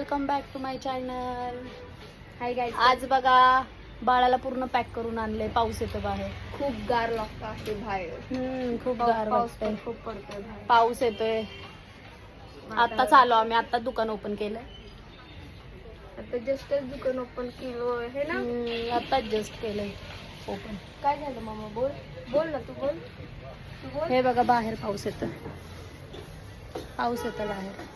Welcome back to my channel. Hi guys. आज बघा बाळाला पूर्ण पॅक करून आणले. पाऊस येतो बाहेर, खूप गार लागतं आहे बाहेर. खूप गार पाऊस वाटतंय. पण खूप पडतोय बाहेर. पाऊस येतोय. आताच आलो आम्ही, आता दुकान ओपन केलंय. आता जस्टच दुकान ओपन केलो आहे ना. आताच जस्ट केलंय ओपन. काय झालं मामा? बोल बोल ना, तू बोल. हे बघा बाहेर पाऊस येतो, पाऊस येतो बाहेर.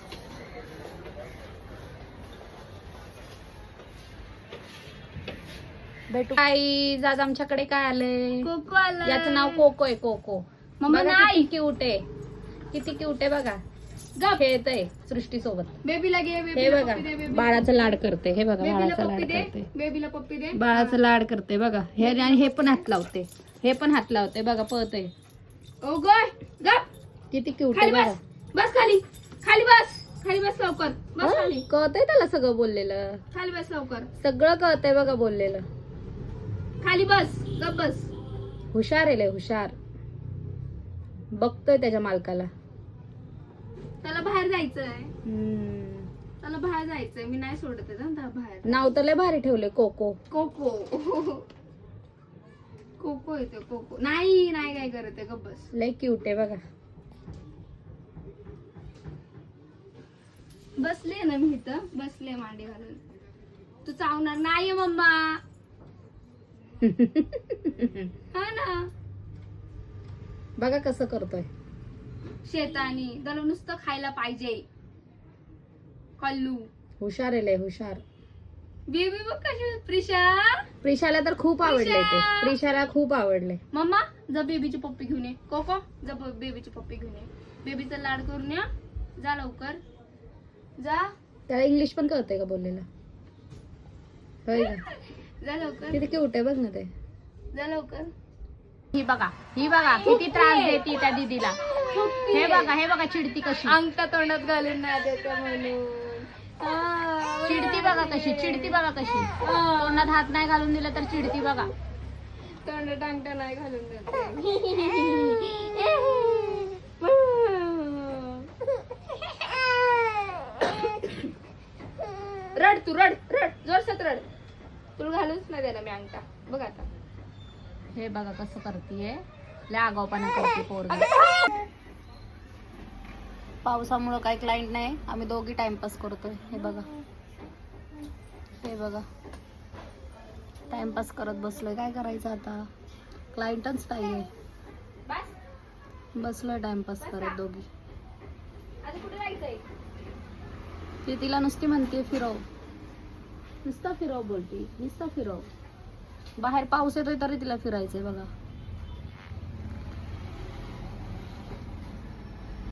भेटू. गाईज आज आमच्याकडे काय आलंय? कोको आला. याचं नाव कोको आहे. कोको मम्मा नाही. क्यूट आहे, किती क्यूट आहे बघा. खेळतय सृष्टी सोबत. बेबीला घे. हे बघा बाळाचं लाड करते. हे बघा बाळाचं लाड करते. बेबीला पप्पी दे. बाळाचं लाड करते बघा. हे आणि हे पण हात लावते, हे पण हात लावते बघा. पळतय. ओ गॉय गप. किती क्यूट आहे खाली बघा. बस. बस खाली. खाली बस. खाली बस लवकर. बस खाली. कळतंय त्याला सगळं बोललेलं. खाली बस लवकर. सगळं कळतंय बघा बोललेलं. खाली बस. गप बस. हुशार आहे लय हुशार. बघतोय त्याच्या मालकाला. त्याला बाहेर जायचंय. त्याला बाहेर जायचंय. मी नाही सोडत आहे ना बाहेर. नाव तर लय भारी ठेवले, कोको. कोको. कोको येतो. कोको नाही नाही काय करत आहे. गप बस. लय क्यूट आहे बघा. बसले ना मी इथं. बसले मांडी घालून. तू चावणार नाही मम्मा. हा ना. बघा कसं करतोय. शेतानी त्याला नुसतं खायला पाहिजे. कल्लू. हुशार आहे लय हुशार. बेबी बघ कशी. प्रिशा. प्रिशाला तर खूप आवडले ते. प्रिशाला खूप आवडले. मम्मा जा बेबीची पप्पी घेऊन ये. कोको जा बेबीची पप्पी घेऊन ये. बेबीचा लाड करून या. जा लवकर जा. त्याला इंग्लिश पण कळतंय का बोललेलं? होय का? जा लवकर. किती क्यूट आहे बघ ना ते. जा लवकर. ही बघा किती त्रास देते त्या दीदीला. हे बघा चिडती कशी. अंगठा तोंडात घालून नाही देते म्हणून. चिडती बघा कशी. तोंडात हात नाही घालून दिला तर चिडती बघा. तोंडात अंगठा नाही घालून देते. रड तू रड जोरसात रड. तुला घालूच नाही देणार मी अंगठा. बघ आता. हे बघा कसं करतीये. लय आगाऊपणा करते पोरगी. पावसामुळं काही क्लायंट नाही, आम्ही दोघी टाइमपास करतोय. हे बघा टाइमपास करत बसलोय. काय करायचं आता, क्लायंटच नाहीये. बसलोय टाइमपास करत दोघी. आता कुठे जायचंय? ती तिला नुसती म्हणते फिरव, नुसता फिरव बोलती, नुसता फिरव. बाहेर पाऊस येतोय तरी तिला फिरायचंय बघा.